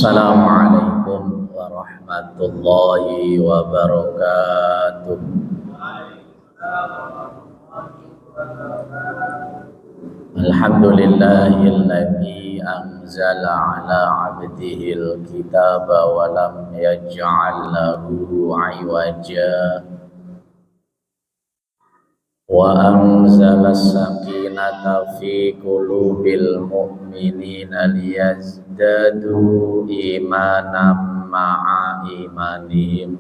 Assalamualaikum warahmatullahi wabarakatuh. Alhamdulillahilladzi anzala ala abdihil kitaba wa lam yaj'al lahu 'iwaja wa anzala as-sakinata fi qulubil mu'minina liyazdadu imanan ma'a imanihim.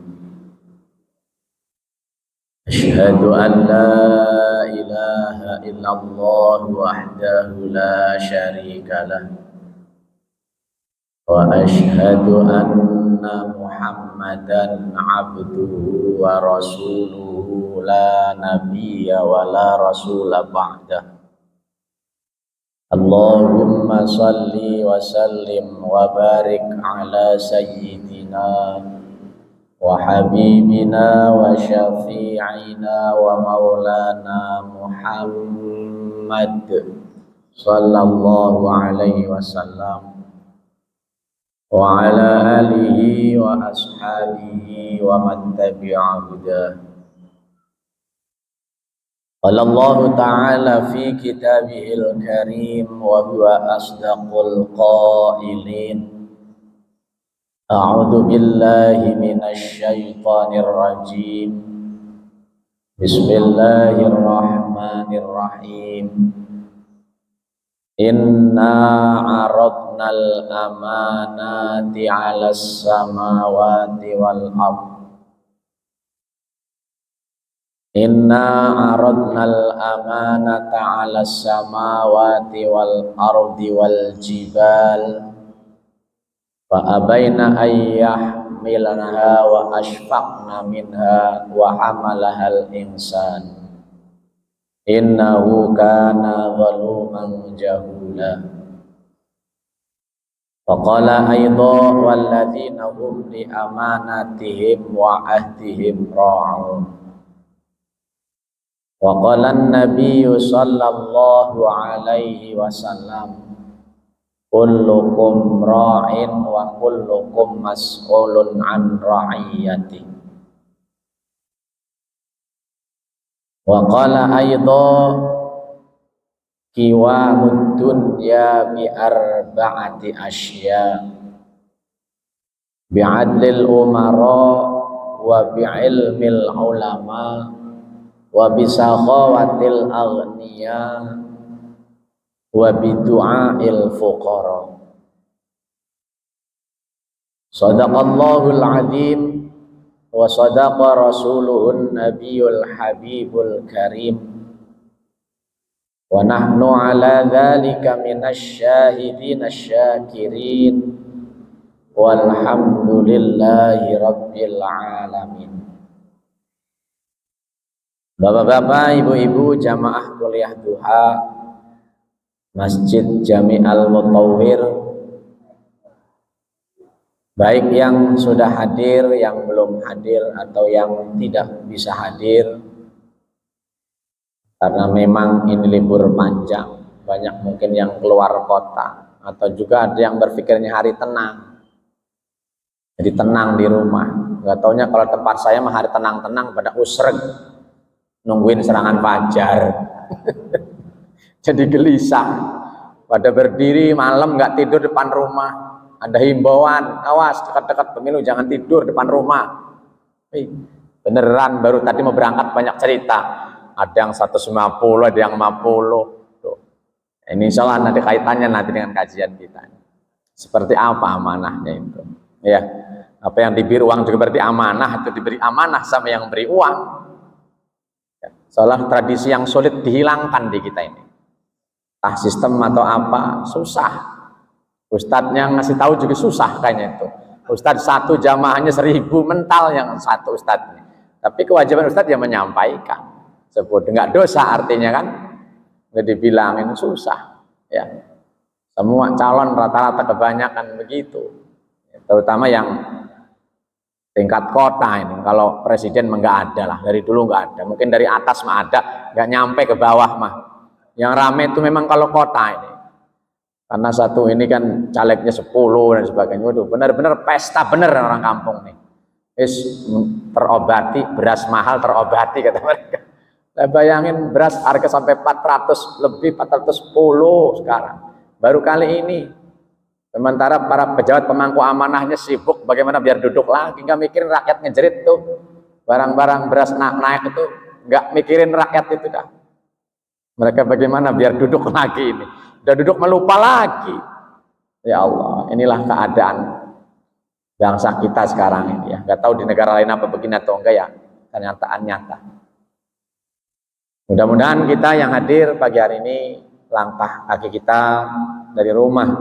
Asyhadu an la ilaha illallah wahdahu la syarikalah wa asyhadu anna Muhammadan abduhu wa rasuluhu la nabiyya wa la rasula ba'dah. Allahumma salli wa sallim wa barik ala sayyidina wa habibina wa syafi'ina wa maulana Muhammad sallallahu alaihi wasallam wa ala alihi wa ashabihi wa man tabi'a hudah. Qala Allah ta'ala fi kitabihil karim wa huwa asdaqul qailin. A'udzu billahi minasy syaithanir rajim. Bismillahirrahmanirrahim. Inna aradnal amanati 'alas samawati wal ardh. Inna aradnal amanata 'alas samawati wal ardi wal jibal fa abaina ayyahmilnaha wa ashfaqna minha wa hamalahal insan innahu kana zaluman jahula. Wa qala aidha walladzina hum li amanatihim wa ahdihim ra'un. Wa qala an-nabiyyu sallallahu alaihi wasallam kullukum ra'in wa kullukum mas'ulun an ra'iyati. Wa qala aidha qiwamud dunya bi arba'ati asya bi'adlil umara wa bi'ilmil ulama wa bisakhawatil aghniya wa bidu'ail fuqara. Sadaqallahul azim wa sadaqa rasuluhun nabiyul habibul karim wa nahnu ala dhalika minasy syahidin asy-syakirin walhamdulillahi rabbil alamin. Bapak-bapak, ibu-ibu jamaah kuliah duha Masjid Jami'al Mutawwir, baik yang sudah hadir, yang belum hadir, atau yang tidak bisa hadir karena memang ini libur panjang, banyak mungkin yang keluar kota, atau juga ada yang berpikirnya hari tenang, jadi tenang di rumah. Nggak taunya kalau tempat saya mah hari tenang-tenang pada usreg nungguin serangan fajar. Jadi gelisah, pada berdiri malam nggak tidur depan rumah. Ada himbauan, awas dekat-dekat pemilu jangan tidur depan rumah. Beneran baru tadi mau berangkat banyak cerita. Ada yang 150, ada yang 50. Tuh. Ini insya Allah nanti kaitannya nanti dengan kajian kita. Seperti apa amanahnya itu? Ya, apa yang diberi uang juga berarti amanah, atau diberi amanah sama yang beri uang. Ya, soalnya tradisi yang sulit dihilangkan di kita ini. Entah sistem atau apa, susah. Ustadznya ngasih tahu juga susah kayaknya itu. Ustadz satu jamaahnya 1000 mental yang satu ustadznya. Tapi kewajiban ustadz ya menyampaikan. Sebut enggak dosa artinya kan. Nggak dibilangin susah. Ya. Semua calon rata-rata kebanyakan begitu. Terutama yang tingkat kota ini. Kalau presiden enggak ada lah. Dari dulu enggak ada. Mungkin dari atas mah ada. Enggak nyampe ke bawah mah. Yang ramai itu memang kalau kota ini. Karena satu ini kan calegnya 10 dan sebagainya. Waduh, benar-benar pesta bener orang kampung nih. Terobati, beras mahal terobati kata mereka. Saya bayangin beras harga sampai 400 lebih, 410 sekarang. Baru kali ini. Sementara para pejabat pemangku amanahnya sibuk bagaimana biar duduk lagi, nggak mikirin rakyat ngejerit tuh. Barang-barang beras naik itu, nggak mikirin rakyat itu dah. Mereka bagaimana biar duduk lagi ini. Udah duduk melupa lagi. Ya Allah, inilah keadaan bangsa kita sekarang ini ya. Nggak tahu di negara lain apa begini atau enggak ya. Kenyataan nyata. Mudah-mudahan kita yang hadir pagi hari ini, langkah kaki kita dari rumah,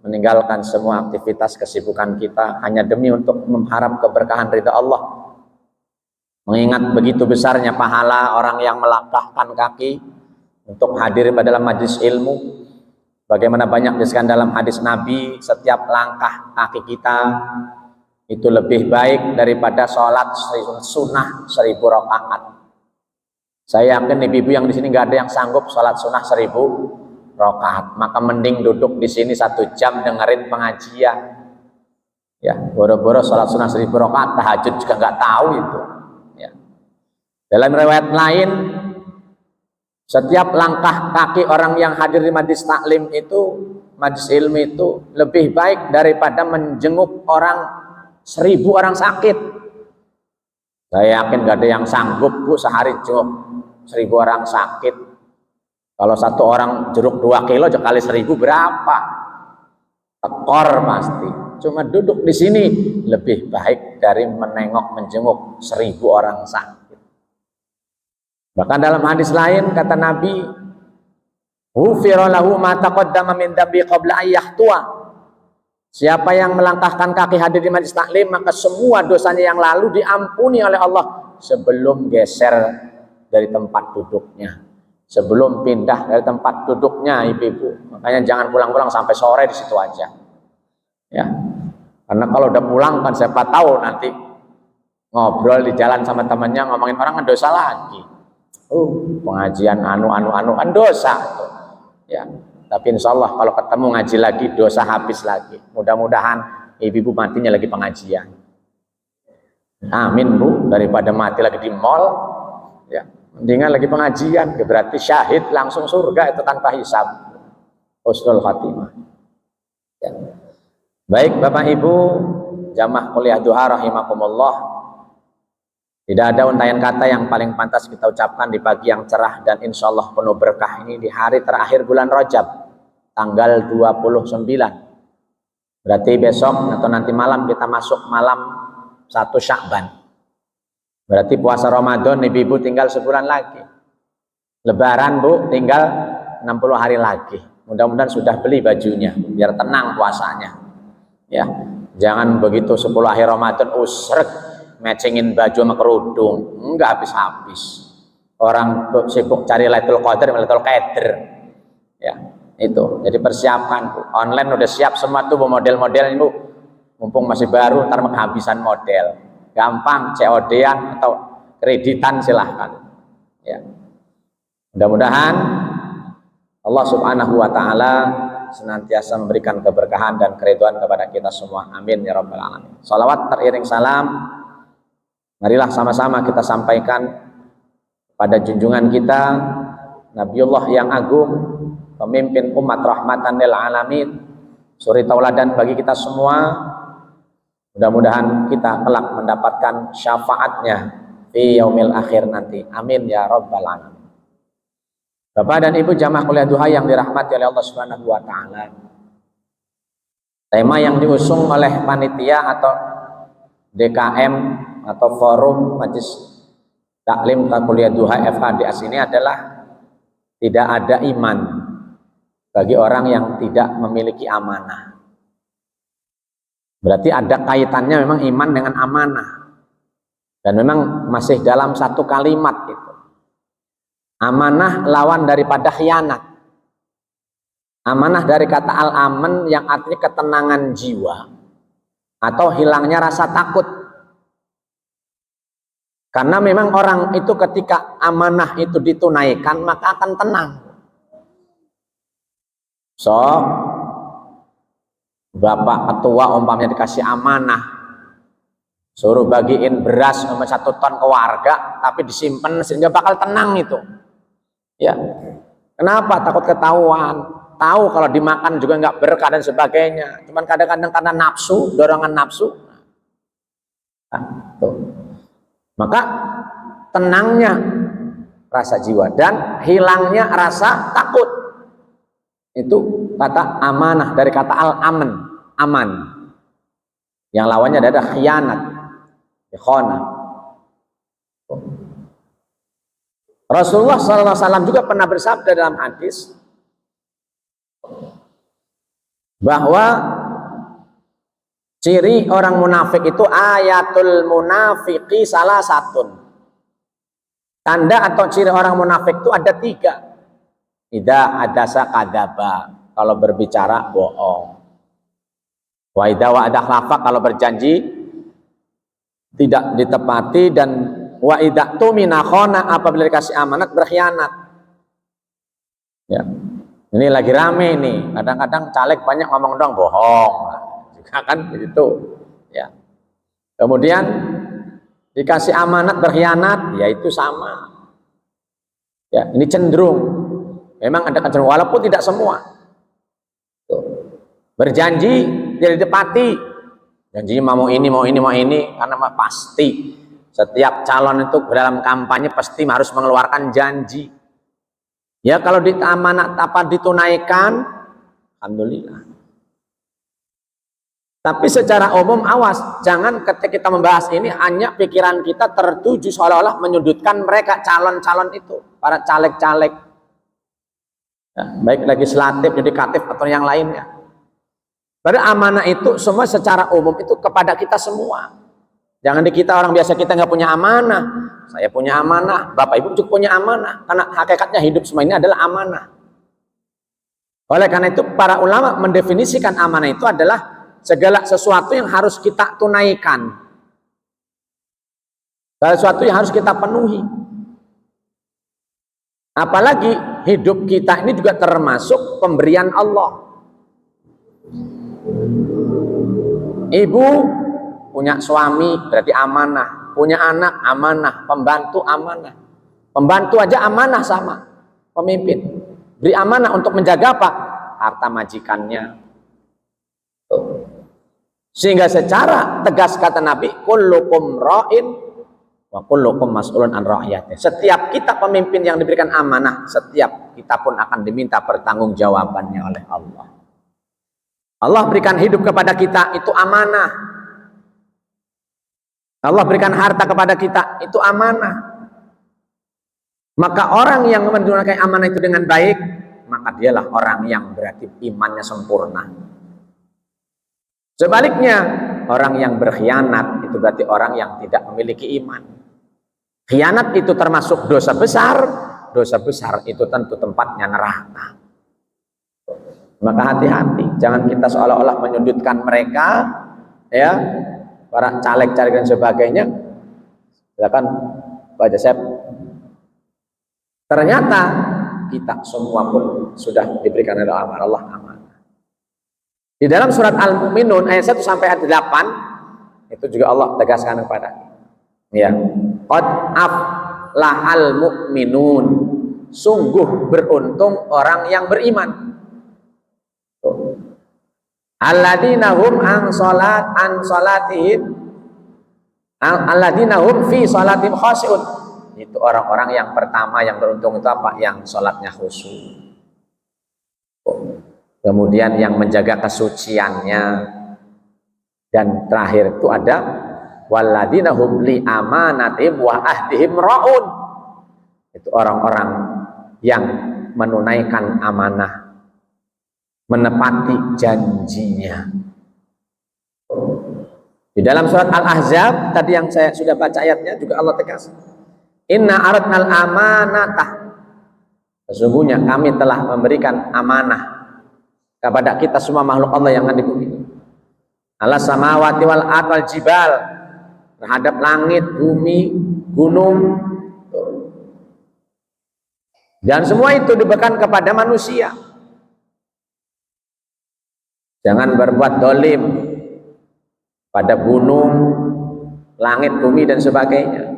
meninggalkan semua aktivitas kesibukan kita hanya demi untuk mengharap keberkahan ridha Allah. Mengingat begitu besarnya pahala orang yang melangkahkan kaki untuk hadir pada dalam majlis ilmu. Bagaimana banyak disebutkan dalam hadis Nabi, setiap langkah kaki kita itu lebih baik daripada sholat sunnah 1000 rakaat. Saya yakin ibu-ibu yang di sini nggak ada yang sanggup sholat sunnah 1000 rakaat. Maka mending duduk di sini 1 jam dengerin pengajian. Ya, boro-boro sholat sunnah 1000 rakaat, tahajud juga nggak tahu itu. Ya. Dalam riwayat lain, setiap langkah kaki orang yang hadir di majlis taklim itu, majlis ilmu itu lebih baik daripada menjenguk orang 1000 orang sakit. Saya yakin gak ada yang sanggup bu sehari jenguk 1000 orang sakit. Kalau satu orang jeruk 2 kilo kali 1000 berapa? Tekor pasti. Cuma duduk di sini lebih baik dari menengok menjenguk 1000 orang sakit. Bahkan dalam hadis lain kata Nabi, "Ghufira lahu ma taqaddama min dzambi qabla an yahtua." Siapa yang melangkahkan kaki hadir di majlis taklim, maka semua dosanya yang lalu diampuni oleh Allah sebelum geser dari tempat duduknya, sebelum pindah dari tempat duduknya, ibu-ibu. Makanya jangan pulang-pulang sampai sore di situ aja. Ya. Karena kalau udah pulang kan siapa tahu nanti ngobrol di jalan sama temannya ngomongin orang kan dosa lagi. Pengajian anu kan dosa tuh. Ya, tapi insya Allah kalau ketemu ngaji lagi dosa habis lagi. Mudah-mudahan ibu-ibu matinya lagi pengajian. Amin bu, daripada mati lagi di mall, ya mendingan lagi pengajian. Berarti syahid langsung surga itu tanpa hisab. Husnul khatimah. Ya. Baik Bapak Ibu, jamaah kuliah duha rahimakumullah. Tidak ada untayan kata yang paling pantas kita ucapkan di pagi yang cerah dan insya Allah penuh berkah ini di hari terakhir bulan Rajab, tanggal 29. Berarti besok atau nanti malam kita masuk malam 1 Sya'ban. Berarti puasa Ramadan ibu-ibu tinggal sebulan lagi. Lebaran bu tinggal 60 hari lagi. Mudah-mudahan sudah beli bajunya biar tenang puasanya. Ya, jangan begitu 10 akhir Ramadan usrek matchingin baju sama kerudung, enggak habis-habis. Orang sibuk cari Lailatul Qadar, ya itu. Jadi persiapkan bu. Online udah siap semua tuh model-model bu. Mumpung masih baru, ntar kehabisan model. Gampang COD-an atau kreditan silahkan. Ya. Mudah-mudahan Allah Subhanahu Wa Taala senantiasa memberikan keberkahan dan keridhaan kepada kita semua. Amin ya rabbal alamin. Salawat teriring salam. Marilah sama-sama kita sampaikan pada junjungan kita Nabiullah yang agung, pemimpin umat rahmatan lil alamin, suri tauladan bagi kita semua. Mudah-mudahan kita kelak mendapatkan syafaatnya di yaumil akhir nanti. Amin ya rabbal alamin. Bapak dan Ibu jamaah kuliah duha yang dirahmati oleh Allah Subhanahu wa taala. Tema yang diusung oleh panitia atau DKM atau forum Majelis Taklim Kuliah Duha FHDS ini adalah tidak ada iman bagi orang yang tidak memiliki amanah. Berarti ada kaitannya memang iman dengan amanah. Dan memang masih dalam satu kalimat itu. Amanah lawan daripada khianat. Amanah dari kata al-aman yang artinya ketenangan jiwa atau hilangnya rasa takut. Karena memang orang itu ketika amanah itu ditunaikan maka akan tenang. So, bapak ketua umpamanya dikasih amanah, suruh bagiin beras sama 1 ton ke warga, tapi disimpan sehingga bakal tenang itu. Ya, kenapa? Takut ketahuan. Tahu kalau dimakan juga nggak berkah dan sebagainya. Cuman kadang-kadang karena nafsu, dorongan nafsu. Nah, tuh. Maka tenangnya rasa jiwa dan hilangnya rasa takut. Itu kata amanah dari kata al-aman, aman. Yang lawannya ada khianat, khona. Rasulullah SAW juga pernah bersabda dalam hadis bahwa ciri orang munafik itu ayatul munafiki salah satu. Tanda atau ciri orang munafik itu ada 3. Idza hadasa kadzaba, kalau berbicara bohong. Wa idza wa'ada khlafa, kalau berjanji tidak ditepati, dan wa idza tumina khana, apabila dikasih amanat berkhianat. Ya. Ini lagi rame nih, kadang-kadang caleg banyak ngomong dong bohong, juga kan begitu. Ya. Kemudian dikasih amanat berkhianat, ya itu sama. Ya, ini cenderung, memang ada kecenderungan, walaupun tidak semua. Tuh. Berjanji tidak ditepati, janjinya mau ini, karena pasti setiap calon itu dalam kampanye pasti harus mengeluarkan janji. Ya, kalau amanat apa ditunaikan, alhamdulillah. Tapi secara umum awas, jangan ketika kita membahas ini hanya pikiran kita tertuju seolah-olah menyudutkan mereka calon-calon itu, para caleg-caleg, ya, baik legislatif, yudikatif atau yang lainnya. Padahal amanah itu semua secara umum itu kepada kita semua. Jangan di kita orang biasa kita nggak punya amanah. Saya punya amanah, Bapak Ibu juga punya amanah. Karena hakikatnya hidup semua ini adalah amanah. Oleh karena itu para ulama mendefinisikan amanah itu adalah segala sesuatu yang harus kita tunaikan, segala sesuatu yang harus kita penuhi. Apalagi hidup kita ini juga termasuk pemberian Allah. Ibu punya suami berarti amanah, punya anak amanah, pembantu amanah. Pembantu aja amanah sama pemimpin. Beri amanah untuk menjaga apa? Harta majikannya. Sehingga secara tegas kata Nabi, kullukum ra'in wa kullukum mas'ulun an ra'iyatih. Setiap kita pemimpin yang diberikan amanah, setiap kita pun akan diminta pertanggungjawabannya oleh Allah. Allah berikan hidup kepada kita, itu amanah. Allah berikan harta kepada kita, itu amanah. Maka orang yang menunaikan amanah itu dengan baik, maka dialah orang yang berarti imannya sempurna. Sebaliknya, orang yang berkhianat itu berarti orang yang tidak memiliki iman. Khianat itu termasuk dosa besar. Dosa besar itu tentu tempatnya neraka. Maka hati-hati, jangan kita seolah-olah menyudutkan mereka, ya, para caleg-caleg dan sebagainya. Silakan Pak Josep. Ternyata kita semua pun sudah diberikan oleh Allah amanah. Di dalam surat Al-Mu'minun ayat 1 sampai ayat 8 itu juga Allah tegaskan kepada, ya, qad aflahal mu'minun, sungguh beruntung orang yang beriman. Alladzina hum an salatihim alladzina hum fi salatihim khashi'un. Itu orang-orang yang pertama yang beruntung itu apa? Yang salatnya khusyuk. Kemudian yang menjaga kesuciannya, dan terakhir itu ada walladzina hum li amanatihim wa ahdihim raun. Itu orang-orang yang menunaikan amanah, menepati janjinya. Di dalam surat Al-Ahzab tadi yang saya sudah baca ayatnya juga Allah tegas, inna aradnal amanatah, sesungguhnya kami telah memberikan amanah kepada kita semua makhluk Allah yang ada di bumi, ala samawati wal ardh wal jibal, terhadap langit, bumi, gunung, dan semua itu diberikan kepada manusia. Jangan berbuat dolim pada gunung, langit, bumi dan sebagainya.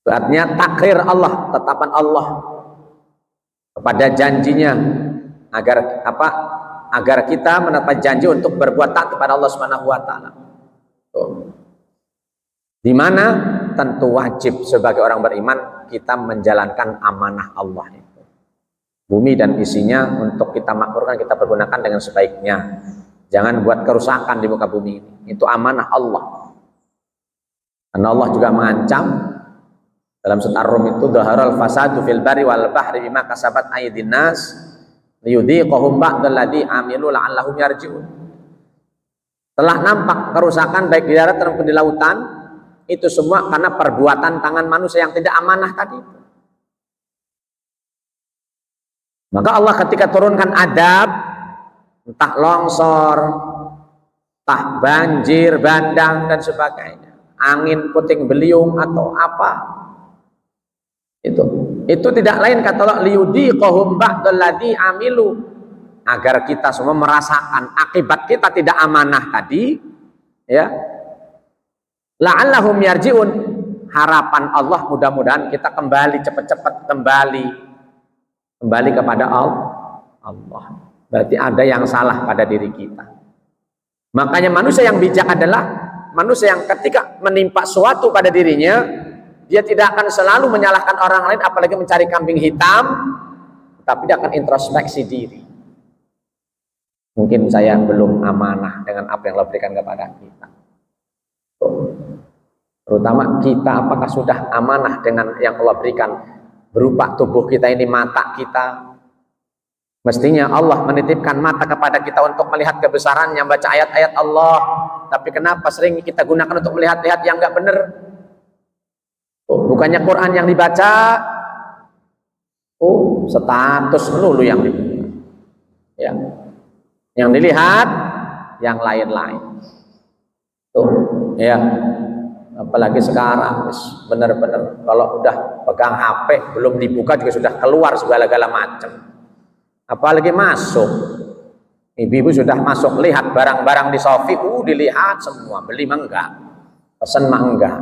Artinya takrir Allah, tetapan Allah kepada janjinya agar apa? Agar kita mendapat janji untuk berbuat taat kepada Allah Subhanahu wa taala. Di mana tentu wajib sebagai orang beriman kita menjalankan amanah Allah itu. Bumi dan isinya untuk kita makmurkan, kita pergunakan dengan sebaiknya. Jangan buat kerusakan di muka bumi ini. Itu amanah Allah. Karena Allah juga mengancam dalam surat Ar-Rum itu, dhaharal fasadu fil barri wal bahri bima kasabat aydin nas liyudhiqahum ba'dal ladzi amilu la'allahum yarji'un. Telah nampak kerusakan baik di darat maupun di lautan, itu semua karena perbuatan tangan manusia yang tidak amanah tadi. Maka Allah ketika turunkan adab, entah longsor, entah banjir, bandang dan sebagainya, angin puting beliung atau apa, itu tidak lain kata Allah, liyudhiqahum ba'dal ladzi amilu, agar kita semua merasakan akibat kita tidak amanah tadi, ya. La'allahum yarji'un, harapan Allah mudah-mudahan kita kembali cepat-cepat kembali kepada Allah. Berarti ada yang salah pada diri kita. Makanya manusia yang bijak adalah manusia yang ketika menimpa suatu pada dirinya, dia tidak akan selalu menyalahkan orang lain, apalagi mencari kambing hitam, tapi dia akan introspeksi diri. Mungkin saya belum amanah dengan apa yang Allah berikan kepada kita. Terutama kita, apakah sudah amanah dengan yang Allah berikan berupa tubuh kita ini, mata kita. Mestinya Allah menitipkan mata kepada kita untuk melihat kebesarannya, baca ayat-ayat Allah, tapi kenapa sering kita gunakan untuk melihat-lihat yang nggak benar? Bukannya Quran yang dibaca, status melulu yang dibuka, ya. Yang dilihat yang lain-lain. Ya. Apalagi sekarang benar-benar kalau udah pegang HP belum dibuka juga sudah keluar segala-gala macam. Apalagi masuk, ibu-ibu sudah masuk, lihat barang-barang di Shopee, dilihat semua, beli mah enggak, pesan mah enggak.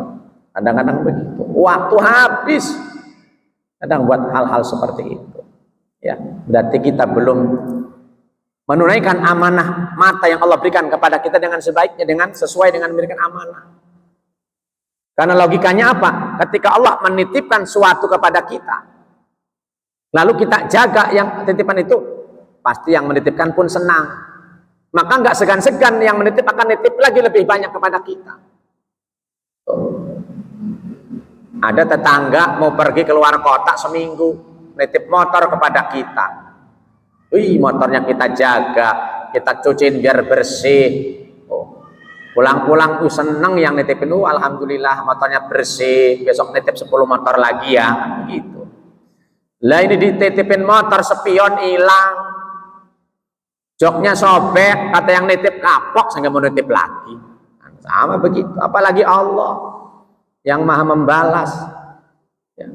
Kadang-kadang begitu, waktu habis kadang buat hal-hal seperti itu, ya. Berarti kita belum menunaikan amanah mata yang Allah berikan kepada kita dengan sebaiknya, dengan sesuai dengan memberikan amanah. Karena logikanya apa? Ketika Allah menitipkan suatu kepada kita, lalu kita jaga yang titipan itu, pasti yang menitipkan pun senang. Maka nggak segan-segan yang menitip akan nitip lagi lebih banyak kepada kita. Ada tetangga mau pergi keluar kota seminggu, nitip motor kepada kita. Wih, motornya kita jaga, kita cuciin biar bersih. Pulang-pulang seneng yang nitipin, alhamdulillah motornya bersih, besok nitip 10 motor lagi ya, gitu. Lah ini dititipin motor spion hilang, joknya sobek, kata yang nitip kapok, saya nggak mau nitip lagi. Sama begitu, apalagi Allah yang maha membalas, ya.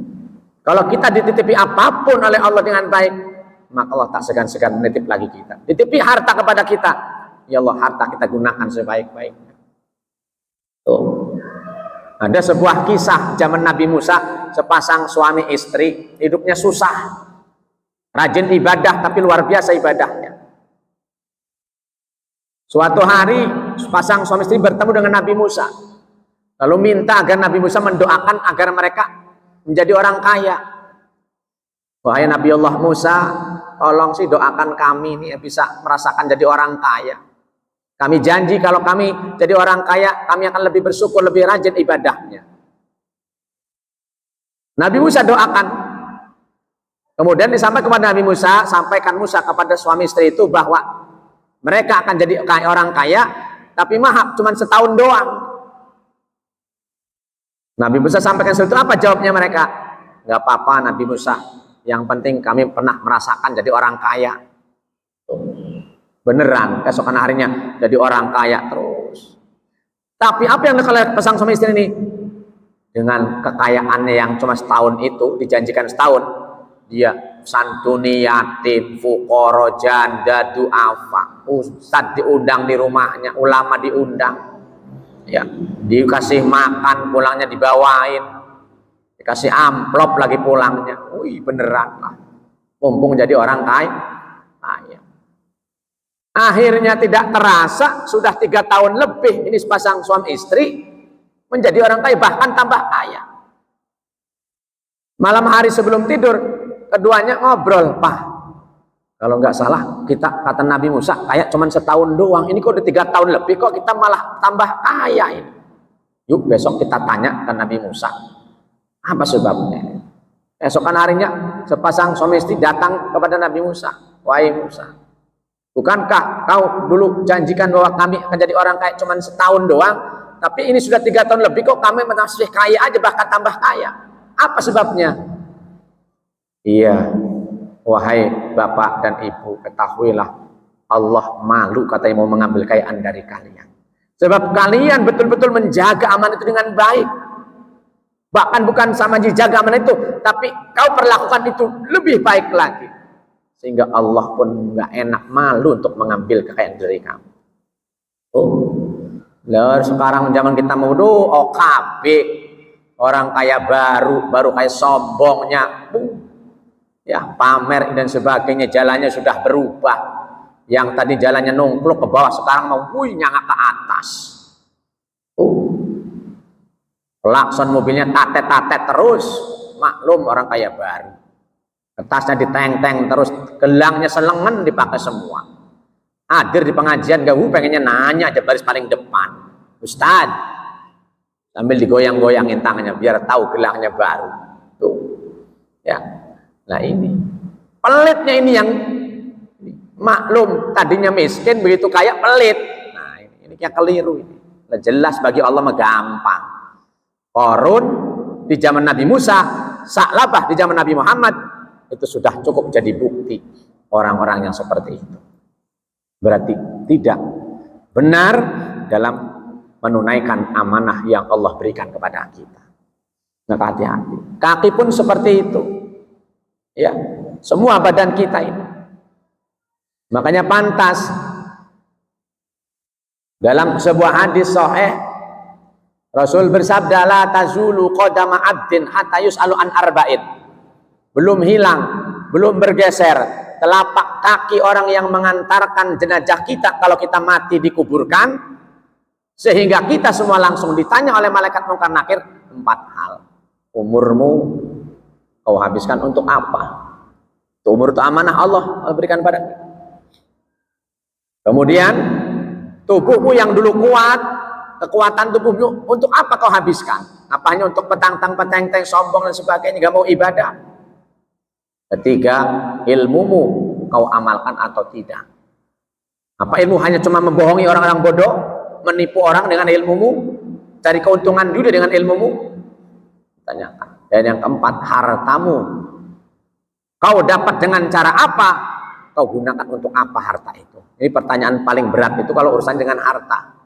Kalau kita dititipi apapun oleh Allah dengan baik, maka Allah tak segan-segan menitip lagi kita. Titipi harta kepada kita, ya Allah, harta kita gunakan sebaik-baiknya. Ada sebuah kisah zaman Nabi Musa, sepasang suami istri, hidupnya susah, rajin ibadah tapi luar biasa ibadahnya. Suatu hari sepasang suami istri bertemu dengan Nabi Musa, lalu minta agar Nabi Musa mendoakan agar mereka menjadi orang kaya. Wahai Nabi Allah Musa, tolong sih doakan kami ini bisa merasakan jadi orang kaya. Kami janji kalau kami jadi orang kaya, kami akan lebih bersyukur, lebih rajin ibadahnya. Nabi Musa doakan. Kemudian disampaikan kepada Nabi Musa, sampaikan Musa kepada suami istri itu bahwa mereka akan jadi orang kaya, tapi mahal cuma setahun doang. Nabi Musa sampaikan seperti itu, apa jawabnya mereka? Gak apa-apa Nabi Musa, yang penting kami pernah merasakan jadi orang kaya. Beneran keesokan harinya jadi orang kaya terus. Tapi apa yang dilakukan pasang suami istri ini? Dengan kekayaannya yang cuma setahun itu, dijanjikan setahun, dia santuni yatim, fukoro, janda, duafa. ustadz diundang di rumahnya, ulama diundang, ya, dikasih makan, pulangnya dibawain, dikasih amplop lagi pulangnya. Wih, beneran lah, mumpung jadi orang kaya. Akhirnya tidak terasa sudah 3 tahun lebih ini sepasang suami istri menjadi orang kaya, bahkan tambah kaya. Malam hari sebelum tidur keduanya ngobrol, "Pak, kalau nggak salah kita, kata Nabi Musa, kayak cuman setahun doang, ini kok udah 3 tahun lebih kok kita malah tambah kaya ini. Yuk besok kita tanya ke Nabi Musa apa sebabnya." Esokan harinya sepasang suami istri datang kepada Nabi Musa, "Wahai Musa, bukankah kau dulu janjikan bahwa kami akan jadi orang kaya cuma setahun doang, tapi ini sudah 3 tahun lebih kok kami masih kaya aja, bahkan tambah kaya. Apa sebabnya?" "Iya, wahai bapak dan ibu, ketahuilah Allah malu," katanya, "mau mengambil kekayaan dari kalian. Sebab kalian betul-betul menjaga amanah itu dengan baik. Bahkan bukan sama dijaga amanah itu, tapi kau perlakukan itu lebih baik lagi. Sehingga Allah pun nggak enak, malu untuk mengambil kekayaan dari kamu." Oh, lah sekarang zaman kita mau OKB, orang kaya baru kayak sombongnya, ya pamer dan sebagainya, jalannya sudah berubah. Yang tadi jalannya nongklok ke bawah, sekarang mau nyangak ke atas. Klakson mobilnya tatet-tatet terus, maklum orang kaya baru. Kertasnya diteng-teng terus, gelangnya selengen dipakai semua. Hadir di pengajian gak pengennya nanya aja baris paling depan, "Ustad," sambil digoyang-goyangin tangannya biar tahu gelangnya baru. Tuh, ya. Nah ini pelitnya ini yang maklum tadinya miskin begitu kaya pelit. Nah ini yang keliru ini. Nah, jelas bagi Allah mah gampang. Qarun di zaman Nabi Musa, Sa'labah di zaman Nabi Muhammad, itu sudah cukup jadi bukti orang-orang yang seperti itu. Berarti tidak benar dalam menunaikan amanah yang Allah berikan kepada kita. Maka hati-hati. Kaki pun seperti itu. Ya, semua badan kita ini. Makanya pantas dalam sebuah hadis sahih Rasul bersabda, "La tazulu qadama 'abdin hatta yus'alu an arba'in." Belum hilang, belum bergeser telapak kaki orang yang mengantarkan jenazah kita kalau kita mati dikuburkan, sehingga kita semua langsung ditanya oleh malaikat Munkar Nakir 4 hal. Umurmu kau habiskan untuk apa? Itu umur itu amanah Allah berikan pada kita. Kemudian tubuhmu yang dulu kuat, kekuatan tubuhmu untuk apa kau habiskan? Apanya untuk petang-peteng sombong dan sebagainya, gak mau ibadah. Ketiga, ilmumu kau amalkan atau tidak? Apa ilmu hanya cuma membohongi orang-orang bodoh, menipu orang dengan ilmumu, cari keuntungan juga dengan ilmumu? Tanyakan. Dan yang keempat, hartamu kau dapat dengan cara apa? Kau gunakan untuk apa harta itu? Ini pertanyaan paling berat itu kalau urusan dengan harta.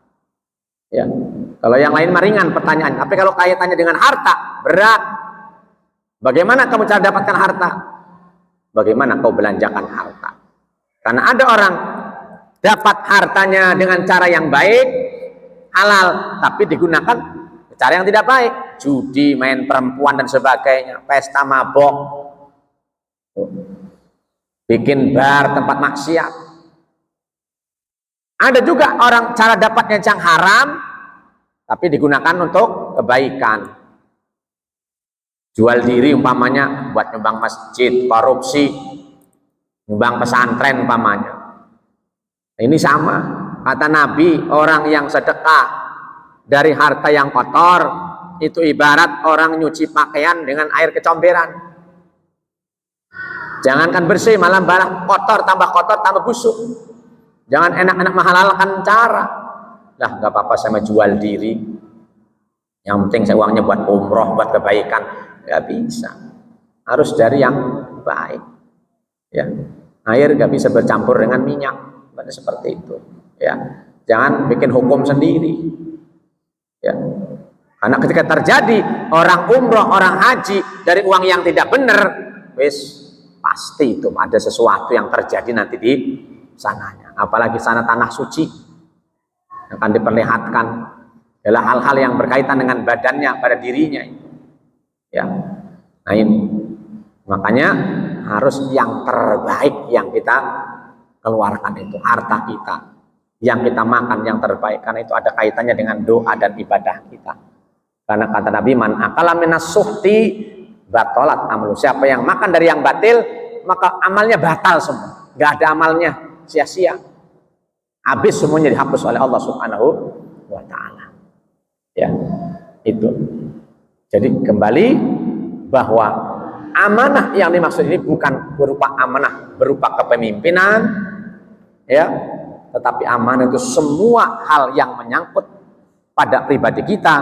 Ya, kalau yang lain ringan pertanyaan, tapi kalau kaitannya dengan harta berat. Bagaimana kamu cara dapatkan harta? Bagaimana kau belanjakan harta? Karena ada orang dapat hartanya dengan cara yang baik, halal, tapi digunakan cara yang tidak baik, judi, main perempuan dan sebagainya, pesta mabok, bikin bar, tempat maksiat. Ada juga orang cara dapatnya yang haram, tapi digunakan untuk kebaikan. Jual diri umpamanya buat nyumbang masjid, korupsi, nyumbang pesantren umpamanya. Ini sama, kata Nabi, orang yang sedekah dari harta yang kotor itu ibarat orang nyuci pakaian dengan air kecomberan. Jangankan bersih, malah kotor tambah busuk. Jangan enak-enak menghalalkan cara. Lah nggak apa-apa saya jual diri. Yang penting saya uangnya buat umroh, buat kebaikan. Nggak bisa. Harus dari yang baik. Ya, air nggak bisa bercampur dengan minyak. Seperti itu. Ya, jangan bikin hukum sendiri. Ya, karena ketika terjadi orang umroh, orang haji dari uang yang tidak benar, pasti itu ada sesuatu yang terjadi nanti di sananya. apalagi sana tanah suci akan diperlihatkan adalah hal-hal yang berkaitan dengan badannya, pada dirinya. Ya, nah ini makanya harus yang terbaik yang kita keluarkan, itu harta kita, yang kita makan yang terbaik, karena itu ada kaitannya dengan doa dan ibadah kita. Karena kata Nabi, man akala minas suhti batalat amalu, siapa yang makan dari yang batil maka amalnya batal semua, nggak ada amalnya, sia-sia, habis semuanya, dihapus oleh Allah Subhanahu wa ta'ala. Ya, itu. Jadi kembali bahwa amanah yang dimaksud ini bukan berupa amanah berupa kepemimpinan, ya, tetapi amanah itu semua hal yang menyangkut pada pribadi kita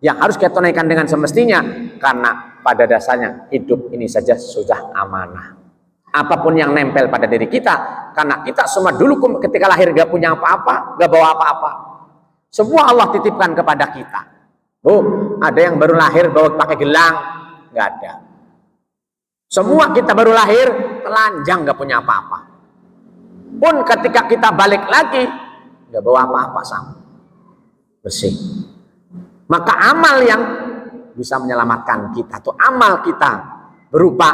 yang harus kita tunaikan dengan semestinya, karena pada dasarnya hidup ini saja sudah amanah. Apapun yang nempel pada diri kita, karena kita semua dulu ketika lahir gak punya apa-apa, gak bawa apa-apa, semua Allah titipkan kepada kita. Ada yang baru lahir bawa pakai gelang, gak ada. Semua kita baru lahir telanjang, gak punya apa-apa. Pun ketika kita balik lagi gak bawa apa-apa, sama bersih. Maka amal yang bisa menyelamatkan kita, tuh amal kita berupa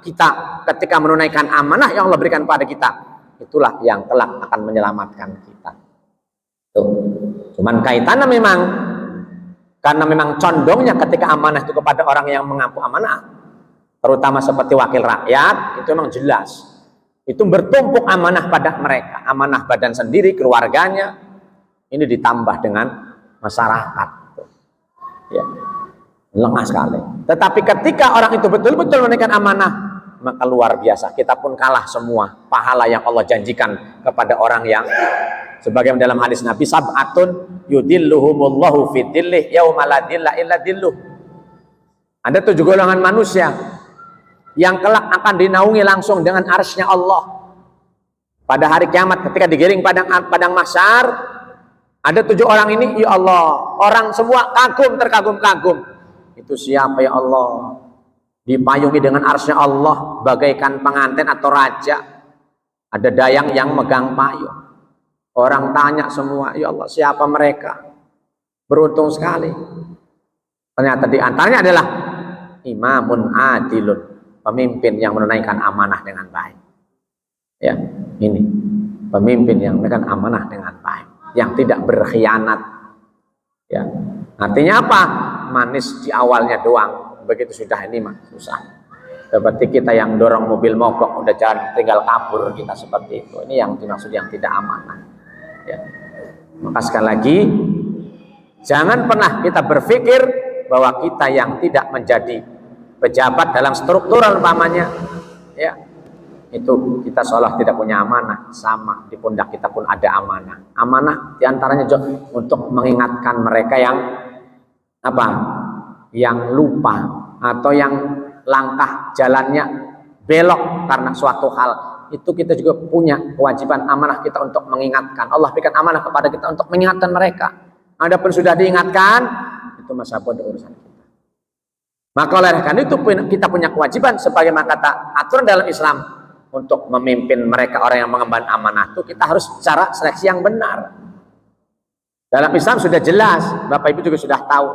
kita ketika menunaikan amanah yang Allah berikan pada kita, itulah yang kelak akan menyelamatkan kita. Tuh. Cuman kaitannya memang karena memang condongnya ketika amanah itu kepada orang yang mengampu amanah, terutama seperti wakil rakyat, itu memang jelas. Itu bertumpuk amanah pada mereka, amanah badan sendiri, keluarganya, ini ditambah dengan masyarakat. Ya, lengah sekali. Tetapi ketika orang itu betul-betul menunaikan amanah, maka luar biasa, kita pun kalah semua pahala yang Allah janjikan kepada orang yang, sebagaimana dalam hadis Nabi, sab'atun yudilluhumullahu fi dhillih yauma la dhilla illa dhilluh. Ada 7 golongan manusia yang kelak akan dinaungi langsung dengan arsy-Nya Allah pada hari kiamat ketika digiring padang mahsyar. Ada 7 orang ini, ya Allah, orang semua kagum, terkagum-kagum. Itu siapa ya Allah? Dipayungi dengan arsy-Nya Allah bagaikan pengantin atau raja. Ada dayang yang megang payung. Orang tanya semua, ya Allah, siapa mereka? Beruntung sekali. Ternyata di antaranya adalah imamun adilun, pemimpin yang menunaikan amanah dengan baik. Ya, ini pemimpin yang menunaikan amanah dengan baik, yang tidak berkhianat. Ya, artinya apa? Manis di awalnya doang, begitu sudah ini mah susah. Seperti kita yang dorong mobil mogok, udah jalan tinggal kabur kita, seperti itu. Ini yang dimaksud yang tidak amanah. Ya. Maka sekali lagi, jangan pernah kita berpikir bahwa kita yang tidak menjadi pejabat dalam struktural umpamanya, ya, itu kita seolah tidak punya amanah. Sama, di pundak kita pun ada amanah. Amanah diantaranya untuk mengingatkan mereka yang apa, yang lupa atau yang langkah jalannya belok karena suatu hal. Itu kita juga punya kewajiban amanah kita untuk mengingatkan. Allah berikan amanah kepada kita untuk mengingatkan mereka. Adapun sudah diingatkan, itu masa bodoh urusan kita. Maka oleh karena itu kita punya kewajiban sebagaimana kata aturan dalam Islam, untuk memimpin mereka orang yang mengemban amanah itu kita harus cara seleksi yang benar. Dalam Islam sudah jelas, Bapak Ibu juga sudah tahu.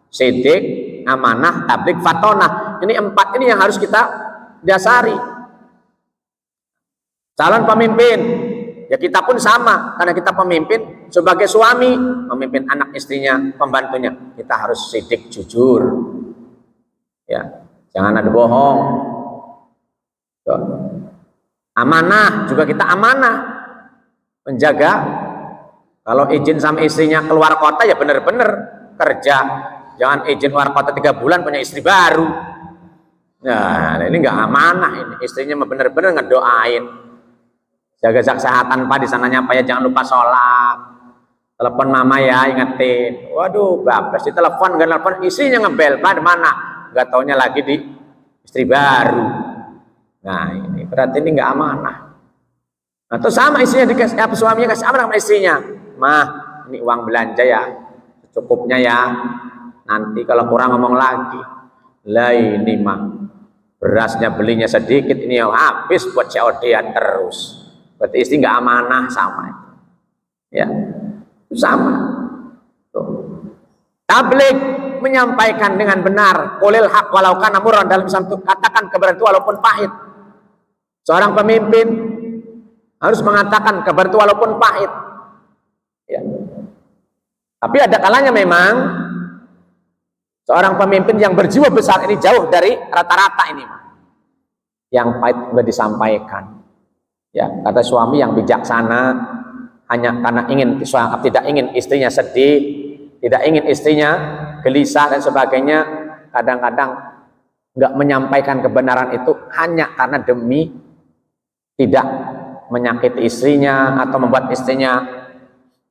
Sidik, amanah, tabligh, fatonah. Ini 4 ini yang harus kita dasari. Calon pemimpin, ya kita pun sama, karena kita pemimpin sebagai suami, memimpin anak istrinya, pembantunya, kita harus sidik, jujur, ya, jangan ada bohong. Tuh. Amanah juga kita amanah, menjaga. Kalau izin sama istrinya keluar kota, ya benar-benar kerja, jangan izin keluar kota 3 bulan punya istri baru. Nah, ini nggak amanah, ini istrinya benar-benar ngedoain. Jaga kesehatan Pak, di sananya Pak ya, jangan lupa sholat. Telepon mama ya, ingetin. Waduh, bablas di telepon, nggak telepon, istrinya ngebel, Pak di mana? Nggak taunya lagi di istri baru. Nah ini berarti ini nggak amanah. Atau sama istrinya dikasih, suaminya kasih amanah sama istrinya. Mah, ini uang belanja ya, cukupnya ya. Nanti kalau kurang ngomong lagi. Lah ini mah, berasnya belinya sedikit, ini yang habis buat COD-an terus. Berarti istri nggak amanah, sama. Ya, sama. Tuh. Tabligh menyampaikan dengan benar, qulil haq walau kana murran, dalam Islam itu katakan kebenaran itu walaupun pahit. Seorang pemimpin harus mengatakan kabar itu walaupun pahit. Ya. Tapi ada kalanya memang seorang pemimpin yang berjiwa besar ini jauh dari rata-rata ini, yang pahit nggak disampaikan. Ya, kata suami yang bijaksana, hanya karena tidak ingin istrinya sedih, tidak ingin istrinya gelisah dan sebagainya, kadang-kadang nggak menyampaikan kebenaran itu hanya karena demi tidak menyakiti istrinya atau membuat istrinya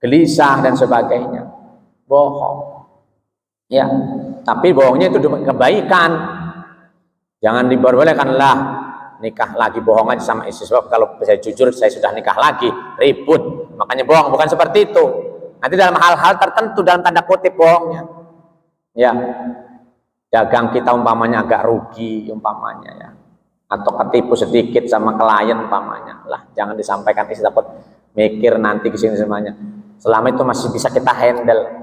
gelisah dan sebagainya. Bohong. Ya, tapi bohongnya itu kebaikan. Jangan diperbolehkanlah nikah lagi bohong aja sama istri, sebab kalau saya jujur saya sudah nikah lagi, ribut. Makanya bohong, bukan seperti itu. Nanti dalam hal-hal tertentu, dalam tanda kutip bohongnya. Ya. Dagang kita umpamanya agak rugi umpamanya ya. Atau ketipu sedikit sama klien umpamanya, lah jangan disampaikan istri, takut mikir nanti kesini semuanya. Selama itu masih bisa kita handle.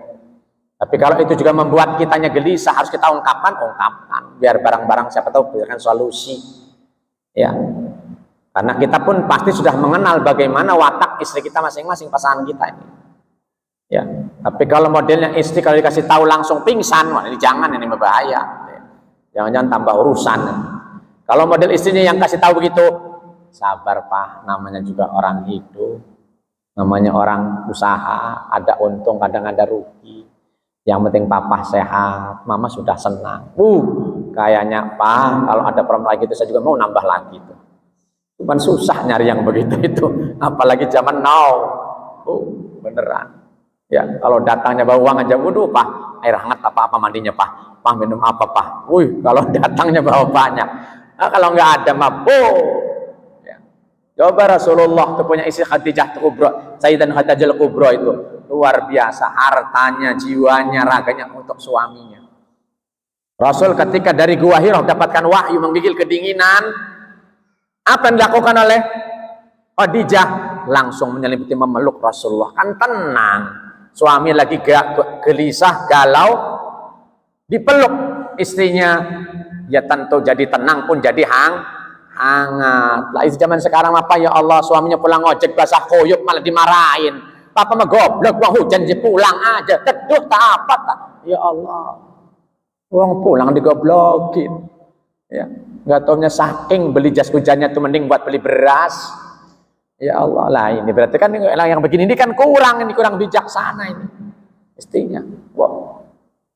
Tapi kalau itu juga membuat kitanya gelisah, harus kita ungkapkan biar barang-barang siapa tahu berikan solusi. Ya, karena kita pun pasti sudah mengenal bagaimana watak istri kita masing-masing, pasangan kita ini. Ya, tapi kalau modelnya istri kalau dikasih tahu langsung pingsan, wah ini jangan, ini berbahaya. Jangan-jangan tambah urusan. Kalau model istrinya yang kasih tahu begitu, sabar Pak, namanya juga orang hidup, namanya orang usaha, ada untung kadang ada rugi. Yang penting Papa sehat, Mama sudah senang. Kayaknya Pak, kalau ada perempuan lagi itu saya juga mau nambah lagi itu. Cuman susah nyari yang begitu itu, apalagi zaman now. Beneran. Ya, kalau datangnya bawa uang aja, waduh Pak, air hangat apa mandinya Pak, minum apa Pak. Kalau datangnya bawa banyak. Nah, kalau nggak ada mabuk. Ya. Coba Rasulullah itu punya istri Khadijah Kubra, Sayyidan Khadijah Kubra itu luar biasa, hartanya, jiwanya, raganya untuk suaminya. Rasul ketika dari Gua Hira dapatkan wahyu menggigil kedinginan, apa yang dilakukan oleh Khadijah? Langsung menyelimuti memeluk Rasulullah, kan tenang. Suami lagi gelisah, galau, dipeluk istrinya. Ya tentu jadi tenang pun jadi hangat. Lah itu zaman sekarang apa ya Allah, suaminya pulang ojek basah koyok malah dimarahin. Papa mah goblok, wah hujan je pulang aja, teduh tak apa tak. Ya Allah, uang pulang digoblokin. Ya, nggak taunya saking beli jas hujannya tuh mending buat beli beras. Ya Allah, lah ini berarti kan yang begini ini kan kurang bijaksana ini istrinya. Wah,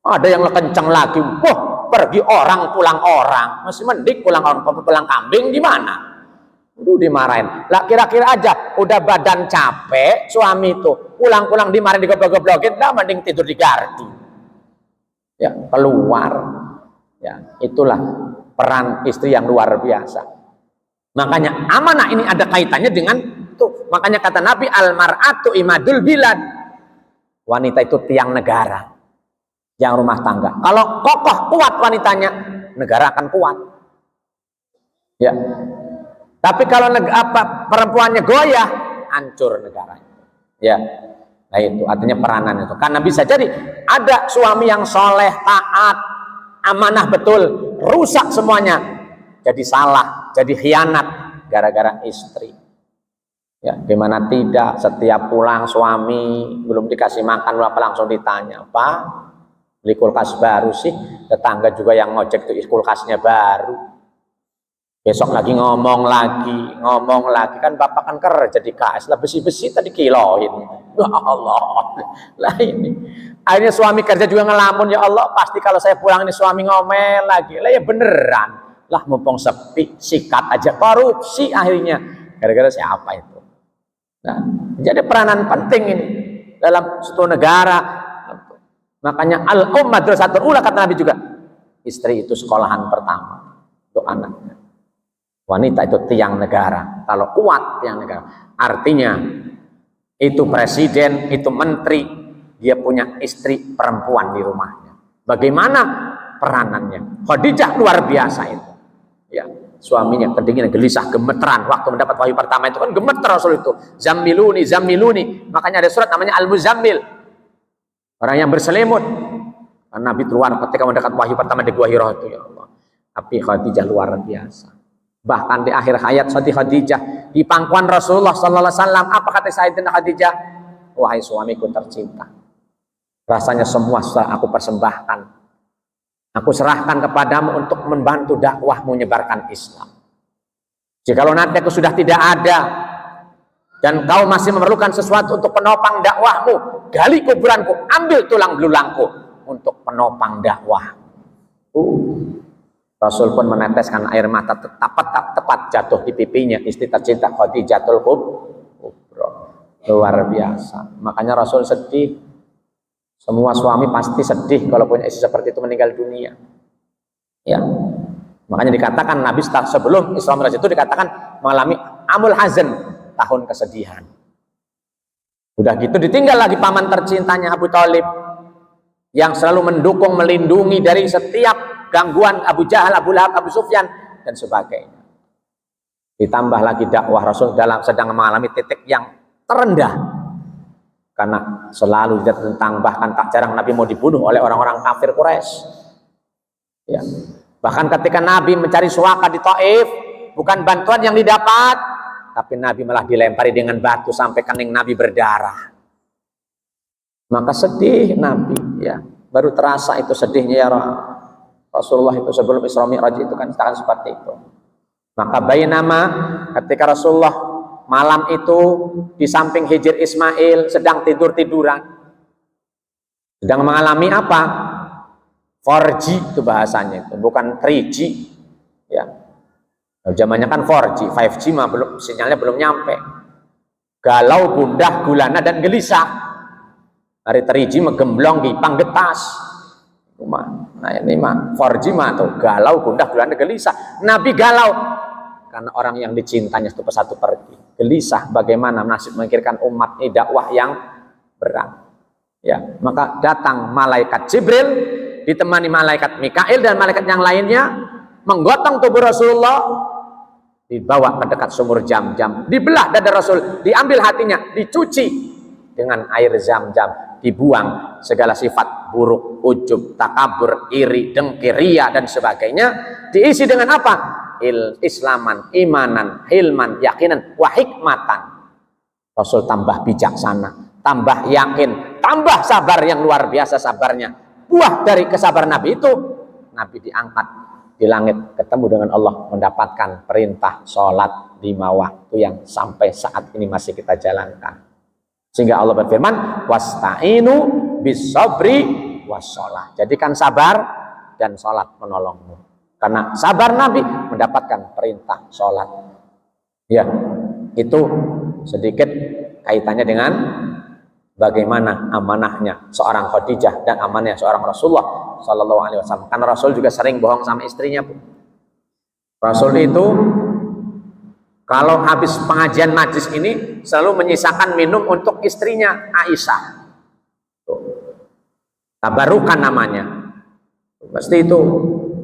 ada yang kencang lagi. Wah, pergi orang pulang orang, masih mending pulang orang pulang kambing gimana? Dimarahin. Lah kira-kira aja udah badan capek suami itu pulang-pulang dimarahin digoblok-goblokin, dah mending tidur di gardu. Ya, keluar. Ya, itulah peran istri yang luar biasa. Makanya amanah ini ada kaitannya dengan itu. Makanya kata Nabi, al-mar'atu imadul bilad. Wanita itu tiang negara. Yang rumah tangga. Kalau kokoh kuat wanitanya, negara akan kuat. Ya. Tapi kalau perempuannya goyah, hancur negaranya. Ya. Nah itu artinya peranan itu. Karena bisa jadi ada suami yang soleh, taat, amanah betul, rusak semuanya. Jadi salah, jadi khianat gara-gara istri. Ya, gimana tidak setiap pulang suami belum dikasih makan apa langsung ditanya, Pak, beli kulkas baru sih, tetangga juga yang ngojek tuh kulkasnya baru. Besok lagi ngomong lagi kan bapak kan kerja di KS lah, besi-besi tadi kiloin. Ya Allah, lah ini akhirnya suami kerja juga ngelamun, ya Allah pasti kalau saya pulang ini suami ngomel lagi. Lah ya beneran lah, mumpung sepi sikat aja, korupsi akhirnya gara-gara siapa itu. Nah, jadi peranan penting ini dalam suatu negara. Makanya al-ummah madrasatul ula, kata Nabi juga, istri itu sekolahan pertama untuk anaknya. Wanita itu tiang negara. Kalau kuat tiang negara, artinya itu presiden, itu menteri, dia punya istri perempuan di rumahnya. Bagaimana peranannya? Khadijah luar biasa itu. Ya, Suaminya kedinginan, gelisah, gemeteran. Waktu mendapat wahyu pertama itu kan gemeter Rasul itu. Zammiluni, zammiluni. Makanya ada surat namanya Al-Muzammil. Orang yang berselimut. Nabi keluar ketika mendapat wahyu pertama di Gua Hira itu, ya Allah. Tapi Khadijah luar biasa. Bahkan di akhir hayat Siti Khadijah, di pangkuan Rasulullah sallallahu alaihi wasallam, apa kata Sayyidatina Khadijah? Wahai suamiku tercinta, rasanya semua sudah aku persembahkan. Aku serahkan kepadamu untuk membantu dakwah menyebarkan Islam. Jikalau nanti aku sudah tidak ada dan kau masih memerlukan sesuatu untuk penopang dakwahmu, gali kuburanku, ambil tulang belulangku untuk penopang dakwah. Rasul pun meneteskan air mata tepat jatuh di pipinya istri tercinta Khadijatul Kubra. Luar biasa. Makanya Rasul sedih. Semua suami pasti sedih kalau punya istri seperti itu meninggal dunia. Ya. Makanya dikatakan Nabi sebelum Isra Mi'raj itu dikatakan mengalami amul hazan, tahun kesedihan. Udah gitu ditinggal lagi paman tercintanya Abu Thalib yang selalu mendukung, melindungi dari setiap gangguan Abu Jahal, Abu Lahab, Abu Sufyan dan sebagainya. Ditambah lagi dakwah Rasul sedang mengalami titik yang terendah karena selalu tentang bahkan tak jarang Nabi mau dibunuh oleh orang-orang kafir Quraisy. Ya. Bahkan ketika Nabi mencari suaka di Taif, bukan bantuan yang didapat, tapi Nabi malah dilempari dengan batu sampai kening Nabi berdarah. Maka sedih Nabi, ya. Baru terasa itu sedihnya ya Rasulullah itu sebelum Isra Mi'raj itu kan seperti itu. Maka bainama ketika Rasulullah malam itu di samping Hijr Ismail sedang tidur-tiduran, sedang mengalami apa? 4G itu bahasanya, itu bukan 3G ya. Zamannya kan 4G, 5G mah belum, sinyalnya belum nyampe. Galau, gundah, gulana dan gelisah. Hari 3G menggemblong gipang getas. Nah ini mah 4G mah tuh galau, gundah, gulana, gelisah. Nabi galau karena orang yang dicintanya satu pergi. Gelisah bagaimana nasib memikirkan umat ini dakwah yang berat. Ya, maka datang malaikat Jibril ditemani malaikat Mikail dan malaikat yang lainnya menggotong tubuh Rasulullah, dibawa ke dekat sumur Zam-Zam, dibelah dada Rasul, diambil hatinya, dicuci dengan air Zam-Zam, dibuang segala sifat buruk, ujub, takabur, iri, dengki, riya dan sebagainya, diisi dengan apa? Islaman, imanan, hilman, yakinan, wa hikmatan. Rasul tambah bijaksana, tambah yakin, tambah sabar yang luar biasa sabarnya. Buah dari kesabaran Nabi itu, Nabi diangkat di langit, ketemu dengan Allah, mendapatkan perintah sholat 5 waktu yang sampai saat ini masih kita jalankan. Sehingga Allah berfirman, wasta'inu bis-sabri was-sholah. Jadikan sabar dan sholat menolongmu. Karena sabar Nabi mendapatkan perintah sholat. Ya, itu sedikit kaitannya dengan bagaimana amanahnya seorang Khadijah dan amanahnya seorang Rasulullah Sallallahu Alaihi Wasallam. Karena Rasul juga sering bohong sama istrinya. Rasul itu kalau habis pengajian majlis ini selalu menyisakan minum untuk istrinya Aisyah. Tabarukan namanya. Pasti itu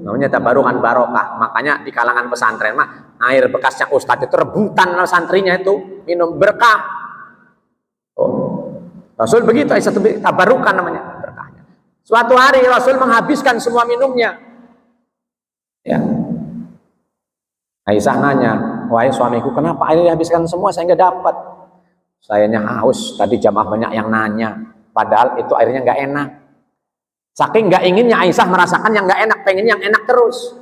namanya tabarukan barokah. Makanya di kalangan pesantren mah air bekasnya ustadz itu rebutan santrinya itu minum berkah. Rasul begitu, Aisyah tabarukan namanya berkahnya. Suatu hari Rasul menghabiskan semua minumnya. Ya. Aisyah nanya, wahai suamiku, kenapa air dihabiskan semua? Saya nggak dapat. Sayanya haus. Tadi jamaah banyak yang nanya. Padahal itu airnya nggak enak. Saking nggak inginnya Aisyah merasakan yang nggak enak, pengen yang enak terus.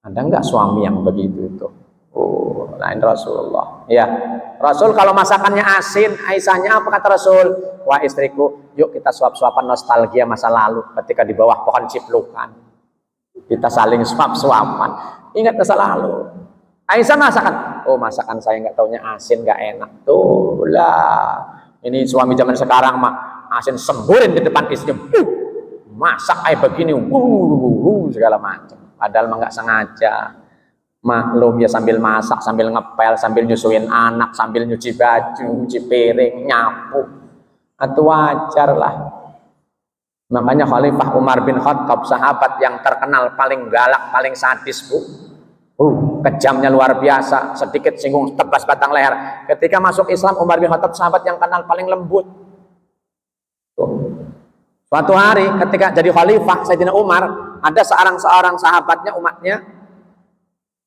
Ada nggak suami yang begitu itu? Oh, lain Rasulullah. Ya, Rasul kalau masakannya asin, Aisyahnya apa kata Rasul? Wah istriku, yuk kita suap-suapan nostalgia masa lalu ketika di bawah pohon ciplukan. Kita saling suap-suapan. Ingat masa lalu. Aisyah masakan. Oh masakan saya nggak taunya asin, nggak enak. Tuh lah. Ini suami zaman sekarang mah asin semburin di depan istrinya. Masak kayak begini, segala macam. Padahal mah nggak sengaja. Maklum ya sambil masak, sambil ngepel, sambil nyusuin anak, sambil nyuci baju, nyuci piring, nyapu. Atau wajar lah. Makanya Khalifah Umar bin Khattab, sahabat yang terkenal paling galak, paling sadis, Bu. kejamnya luar biasa, sedikit singgung tebas batang leher. Ketika masuk Islam, Umar bin Khattab sahabat yang kenal paling lembut. Suatu hari ketika jadi khalifah Sayyidina Umar, ada seorang sahabatnya, umatnya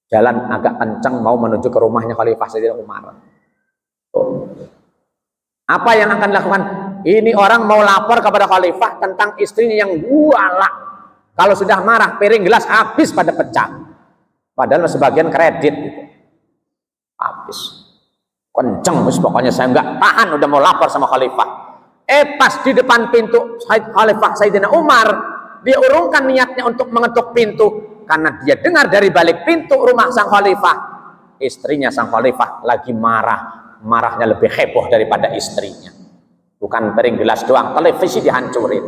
jalan agak kencang mau menuju ke rumahnya khalifah Sayyidina Umar. Apa yang akan dilakukan? Ini orang mau lapor kepada khalifah tentang istrinya yang galak. Kalau sudah marah, piring gelas habis pada pecah. Padahal sebagian kredit gitu. Habis. Kenceng, pokoknya saya nggak tahan, udah mau lapor sama khalifah. Pas di depan pintu khalifah Sayyidina Umar, dia urungkan niatnya untuk mengetuk pintu karena dia dengar dari balik pintu rumah sang khalifah, istrinya sang khalifah lagi marah. Marahnya lebih heboh daripada istrinya. Bukan piring gelas doang, televisi dihancurin.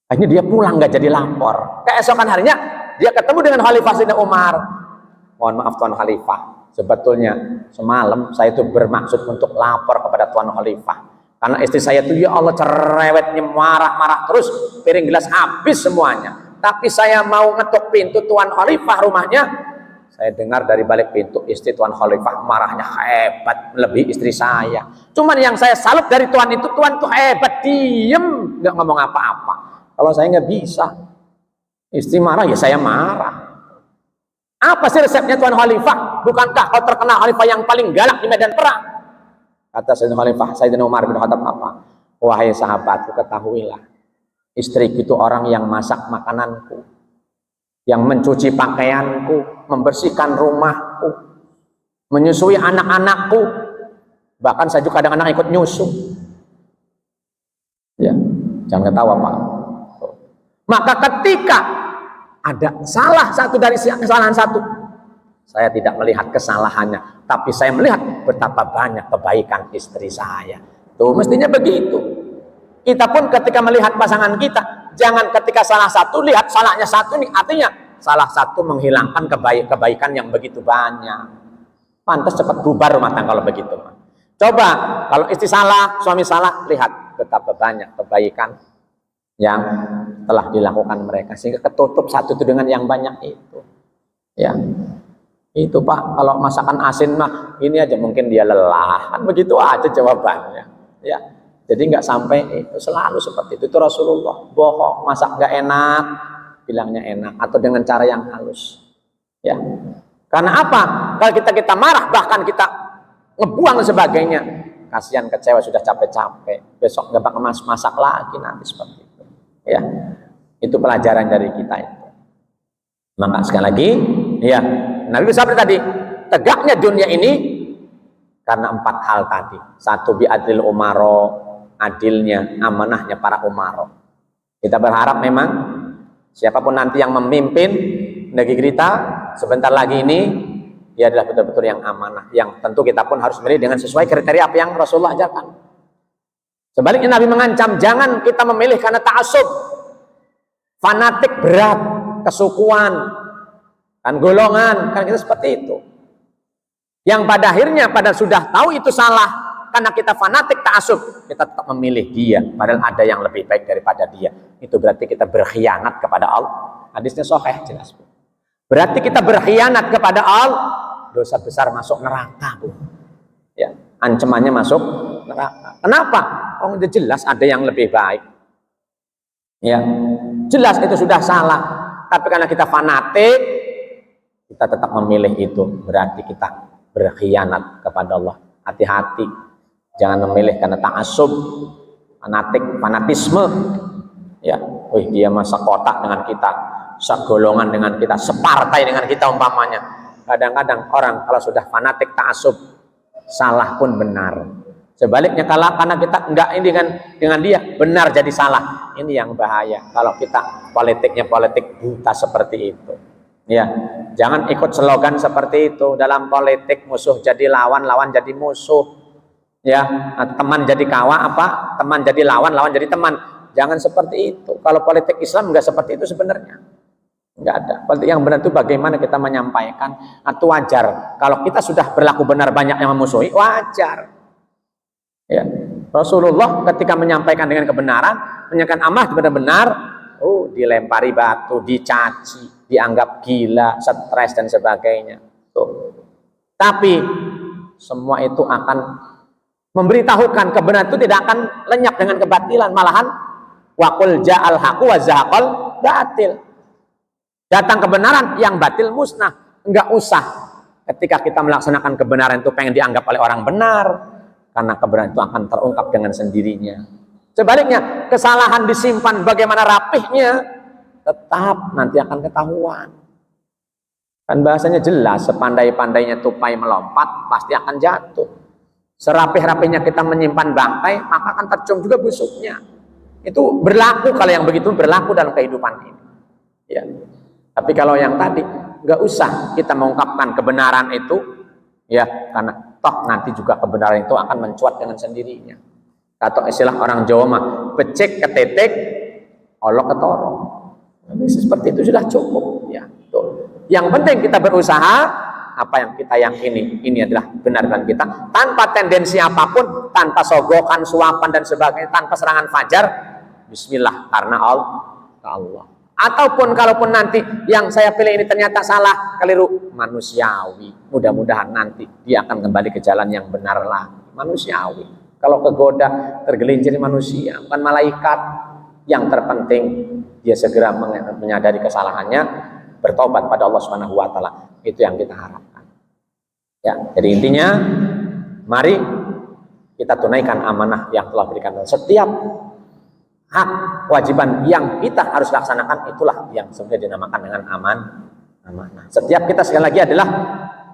Akhirnya dia pulang nggak jadi lapor. Keesokan harinya dia ketemu dengan khalifah Sayyidina Umar. Mohon maaf Tuan Khalifah, sebetulnya semalam saya itu bermaksud untuk lapor kepada Tuan Khalifah. Karena istri saya itu ya Allah cerewetnya, marah-marah terus, piring gelas habis semuanya. Tapi saya mau ngetuk pintu Tuan Khalifah rumahnya, saya dengar dari balik pintu istri Tuan Khalifah marahnya hebat, lebih istri saya. Cuman yang saya salut dari Tuan itu, Tuan tuh hebat, diem, nggak ngomong apa-apa. Kalau saya nggak bisa, istri marah ya saya marah. Apa sih resepnya Tuan Khalifah? Bukankah kau terkenal Khalifah yang paling galak di medan perang? Kata Sayyidina Khalifah Sayyidina Umar bin Khattab apa? Wahai sahabatku, ketahuilah, istriku itu orang yang masak makananku, yang mencuci pakaianku, membersihkan rumahku, menyusui anak-anakku, bahkan saya juga kadang-kadang ikut nyusu. Ya, jangan ketawa Pak. Maka ketika ada salah satu dari kesalahan satu, saya tidak melihat kesalahannya, tapi saya melihat betapa banyak kebaikan istri saya. Tuh mestinya begitu. Kita pun ketika melihat pasangan kita, jangan ketika salah satu lihat salahnya satu nih, artinya salah satu menghilangkan kebaikan yang begitu banyak. Pantas cepat bubar rumah tangga kalau begitu. Coba kalau istri salah, suami salah, lihat betapa banyak kebaikan yang telah dilakukan mereka, sehingga ketutup satu itu dengan yang banyak itu. Ya. Itu Pak, kalau masakan asin mah ini aja mungkin dia lelah, kan begitu aja jawabannya. Ya, jadi nggak sampai itu selalu seperti itu. Itu Rasulullah bohong, masak nggak enak, bilangnya enak, atau dengan cara yang halus. Ya, karena apa? Kalau kita marah, bahkan kita ngebuang dan sebagainya, kasihan kecewa sudah capek-capek, besok nggak bakal masak lagi nanti seperti itu. Ya, itu pelajaran dari kita itu. Maka sekali lagi, ya. Nabi bersabda tadi, tegaknya dunia ini karena 4 hal tadi. 1, bi'adlil umaro, adilnya, amanahnya para umaro. Kita berharap memang siapapun nanti yang memimpin negeri kita sebentar lagi ini, dia adalah betul-betul yang amanah, yang tentu kita pun harus memilih dengan sesuai kriteria apa yang Rasulullah ajarkan. Sebaliknya Nabi mengancam, jangan kita memilih karena ta'assub, fanatik berat, kesukuan, kan golongan, kan kita seperti itu. Yang pada akhirnya pada sudah tahu itu salah, karena kita fanatik ta'assub, kita tetap memilih dia, padahal ada yang lebih baik daripada dia. Itu berarti kita berkhianat kepada Allah. Hadisnya sahih jelas, Bu. Berarti kita berkhianat kepada Allah, dosa besar masuk neraka, Bu. Ya, ancamannya masuk neraka. Kenapa? Oh, udah jelas ada yang lebih baik. Ya, jelas itu sudah salah. Tapi karena kita fanatik, kita tetap memilih itu, berarti kita berkhianat kepada Allah. Hati-hati, jangan memilih karena ta'assub, fanatisme. Ya, dia masa kotak dengan kita, segolongan dengan kita, separtai dengan kita umpamanya. Kadang-kadang orang kalau sudah fanatik ta'assub, salah pun benar. Sebaliknya kalau karena kita enggak ini dengan dia, benar jadi salah. Ini yang bahaya kalau kita politiknya politik buta seperti itu. Ya, jangan ikut slogan seperti itu. Dalam politik musuh jadi lawan, lawan jadi musuh. Ya, teman jadi kawan, teman jadi lawan, lawan jadi teman. Jangan seperti itu. Kalau politik Islam enggak seperti itu sebenarnya. Enggak ada. Politik yang benar itu bagaimana kita menyampaikan, atau wajar. Kalau kita sudah berlaku benar, banyak yang memusuhi, wajar. Ya, Rasulullah ketika menyampaikan dengan kebenaran, menyampaikan amanah benar-benar, dilempari batu, dicaci, dianggap gila, stres dan sebagainya. Tuh. Tapi semua itu akan memberitahukan kebenaran itu tidak akan lenyap dengan kebatilan, malahan waqul ja'al haqu wa zahaqal batil. Datang kebenaran, yang batil musnah. Enggak usah ketika kita melaksanakan kebenaran itu pengen dianggap oleh orang benar, karena kebenaran itu akan terungkap dengan sendirinya. Sebaliknya, kesalahan disimpan bagaimana rapihnya, tetap nanti akan ketahuan. Kan bahasanya jelas, sepandai-pandainya tupai melompat pasti akan jatuh. Serapih-rapihnya kita menyimpan bangkai, maka akan tercium juga busuknya. Itu berlaku, kalau yang begitu berlaku dalam kehidupan ini. Ya. Tapi kalau yang tadi, nggak usah kita mengungkapkan kebenaran itu, ya, karena toh nanti juga kebenaran itu akan mencuat dengan sendirinya. Atau istilah orang Jawa mah, becek ketetek, olok ketorong. Seperti itu sudah cukup. Ya, tuh. Yang penting kita berusaha, apa yang kita yakini ini adalah benar dan kita, tanpa tendensi apapun, tanpa sogokan, suapan dan sebagainya, tanpa serangan fajar. Bismillah, karena Allah. Ataupun kalaupun nanti yang saya pilih ini ternyata salah, keliru, manusiawi. Mudah-mudahan nanti dia akan kembali ke jalan yang benar lagi. Manusiawi. Kalau kegoda, tergelincir manusia, bukan malaikat. Yang terpenting dia segera menyadari kesalahannya, bertobat pada Allah Subhanahu wa taala. Itu yang kita harapkan. Ya, jadi intinya mari kita tunaikan amanah yang telah diberikan. Setiap hak kewajiban yang kita harus laksanakan, itulah yang sebenarnya dinamakan dengan amanah. Setiap kita sekali lagi adalah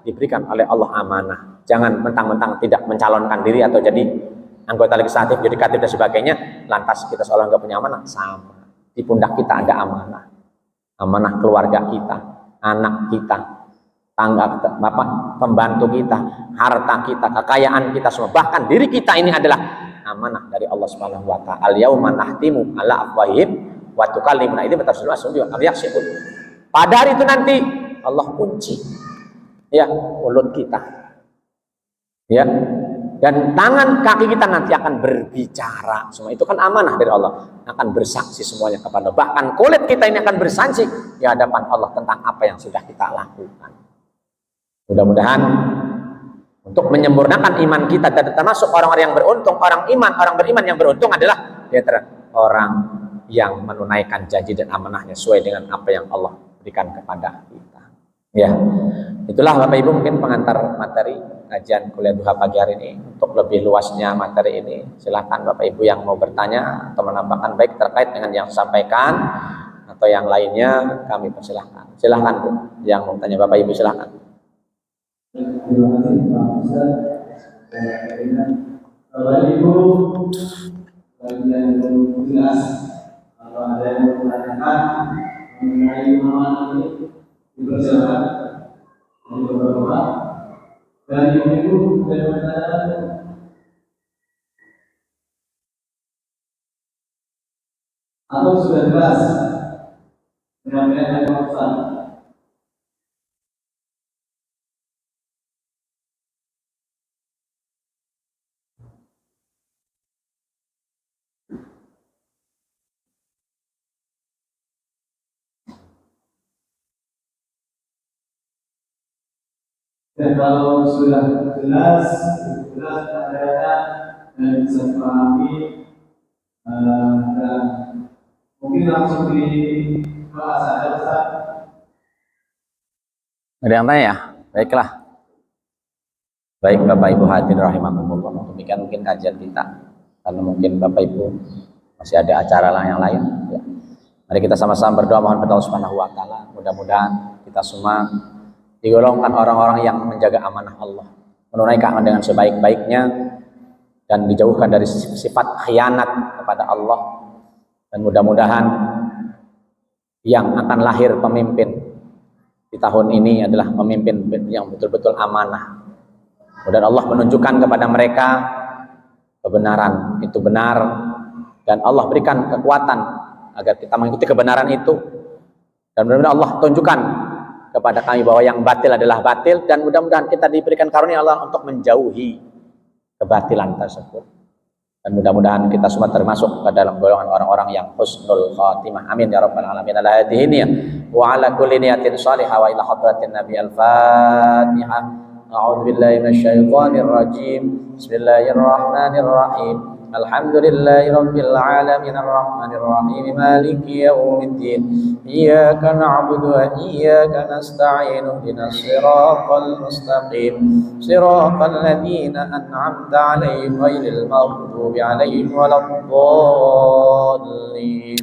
diberikan oleh Allah amanah. Jangan mentang-mentang tidak mencalonkan diri atau jadi anggota legislatif, yudikatif dan sebagainya, lantas kita seolah nggak punya amanah. Sama, di pundak kita ada amanah. Amanah keluarga kita, anak kita, tangga, bapak, pembantu kita, harta kita, kekayaan kita semua, bahkan diri kita ini adalah amanah dari Allah Subhanahu wa taala. Al-yauma nahtimu ala afwahihim wa tukallimuna aydihim wa tashhadu arjuluhum. Pada hari itu nanti Allah kunci ya mulut kita. Ya. Dan tangan kaki kita nanti akan berbicara. Semua itu kan amanah dari Allah, akan bersaksi semuanya kepada. Bahkan kulit kita ini akan bersaksi di hadapan Allah tentang apa yang sudah kita lakukan. Mudah-mudahan untuk menyempurnakan iman kita dan termasuk orang-orang yang beruntung, orang beriman yang beruntung adalah di antara orang yang menunaikan janji dan amanahnya sesuai dengan apa yang Allah berikan kepada kita. Ya, itulah Bapak Ibu mungkin pengantar materi kajian kuliah duha pagi hari ini. Untuk lebih luasnya materi ini, silakan Bapak Ibu yang mau bertanya atau menambahkan baik terkait dengan yang disampaikan atau yang lainnya, kami persilahkan. Silakan Bu, yang mau tanya Bapak Ibu silakan. Terima kasih Pak Ustaz. Bapak Ibu, bagian yang jelas, kalau ada yang menanyakan mengenai amanah ini, dipersilakan dari Bapak-Bapak. Dari Ibu dan menanyakan atau sudah jelas dengan yang Pak Ustaz. Dan kalau sudah jelas adanya dan bisa dipahami, dan mungkin langsung dibahas ada Ustaz. Ada yang tanya ya? Baiklah. Baik Bapak Ibu hadirin rahimakumullah. Demikian mungkin kajian kita. Karena mungkin Bapak Ibu masih ada acara yang lain. Ya. Mari kita sama-sama berdoa mohon kepada Allah Subhanahu wa taala. Mudah-mudahan kita semua digolongkan orang-orang yang menjaga amanah Allah, menunaikan dengan sebaik-baiknya dan dijauhkan dari sifat khianat kepada Allah. Dan mudah-mudahan yang akan lahir pemimpin di tahun ini adalah pemimpin yang betul-betul amanah. Mudah Allah menunjukkan kepada mereka kebenaran itu benar, dan Allah berikan kekuatan agar kita mengikuti kebenaran itu. Dan mudah-mudahan Allah tunjukkan kepada kami bahwa yang batil adalah batil, dan mudah-mudahan kita diberikan karunia Allah untuk menjauhi kebatilan tersebut. dan mudah-mudahan kita semua termasuk ke dalam golongan orang-orang yang husnul khatimah. Amin ya rabbal alamin. Ala hadhihi niyah wa ala kulli niyatin salihah wa ila hadratin nabi al-fatihah. A'udzu billahi minasyaitonir rajim. Bismillahirrahmanirrahim. Alhamdulillahi rabbil alamin arrahmanir rahim maliki yaumiddin. Iyyaka na'budu wa iyyaka nasta'in. Ihdinas siratal mustaqim. Siratal ladzina an'amta 'alaihim ghairil maghdubi 'alaihim waladdallin.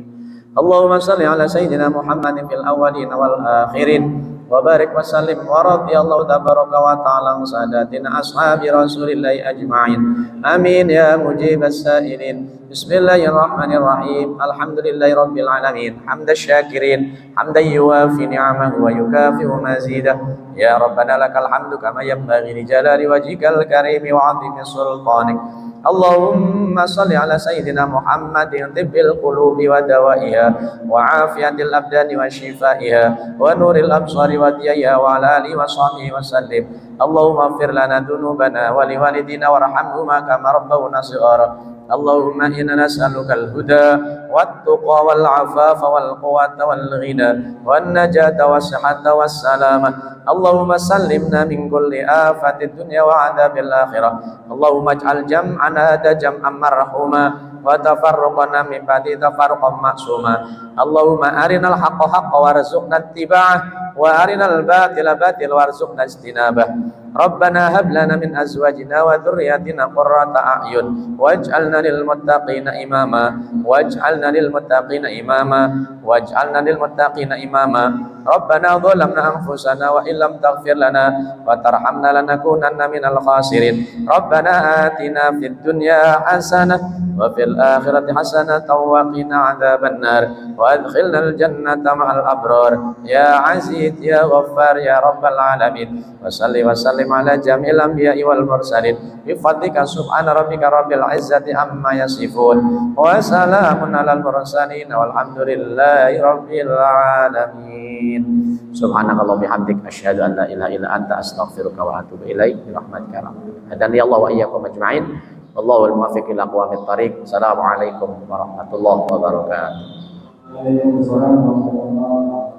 Allahumma shalli ala sayyidina Muhammadin fil awwalin wal akhirin. Wa barik wa sallim wa radiyallahu tabaraka wa ta'ala an sadatina ashabi rasulillahi ajma'in. Amin ya mujibas sa'ilin. Bismillahirrahmanirrahim. Alhamdulillahi rabbil alamin. Hamdash syakirin, hamdan yuwafi ni'amahu wa yukafi'u mazidah. Ya Rabbana lakal hamdu kama yanbaghi li jalali wajhikal karimi wa 'azimi sultanik. Allahumma salli ala sayyidina Muhammadin tibbil qulubi wa dawaiha wa afiyatil abdani wa shifaiha wa nuril absari wa diyaiha wa ala alihi wa sahbihi wa sallim. Allahumma ighfir lana dhunubana wa liwalidina warhamhuma kama rabbawna shighara. Allahumma inna nas'aluka al-huda wat-tuqa wal-'afafa wal-quwwata wal-ghina wan-najata was-sihhata was-salamah. Allahumma sallimna min kulli afatid dunya wa 'adzabil akhirah. Allahumma ij'al jam'ana hadha jam'an marhuma wa tafarruqana min ba'di tafarruqan ma'suma. Allahumma arinal haqqa haqqan warzuqna ittiba'ah wa arinal batila batila warzuqna ijtinabah. Rabbana hab lana min azwajina wa dhurriyyatina qurrata a'yun waj'alna lil muttaqina imama waj'alna lil muttaqina imama waj'alna lil muttaqina imama. Rabbana dhalamna anfusana wa illam taghfir lana wa tarhamna lanakunanna minal khasirin. Rabbana atina fid dunya hasanah wa fil akhirati hasanah wa qina adzabannar wa adkhilnal jannata ma'al abrar ya aziz ya ghaffar ya rabbal alamin. Wa salli wa sallim ala jamil anbiya'i wal mursalin bi fadlika subhana rabbika rabbil izzati amma yasifun wa salamun alal mursalin walhamdulillahi rabbil alamin. Subhanakallah bihamdik asyhadu an la ilaha illa anta astaghfiruka wa atubu ilaik bi rahmatika. Hadani Allah wa iyyakum ajma'in. Wallahu al-muwaffiq ila aqwamit thariq. Assalamualaikum warahmatullahi wabarakatuh. Waalaikumsalam warahmatullahi wabarakatuh.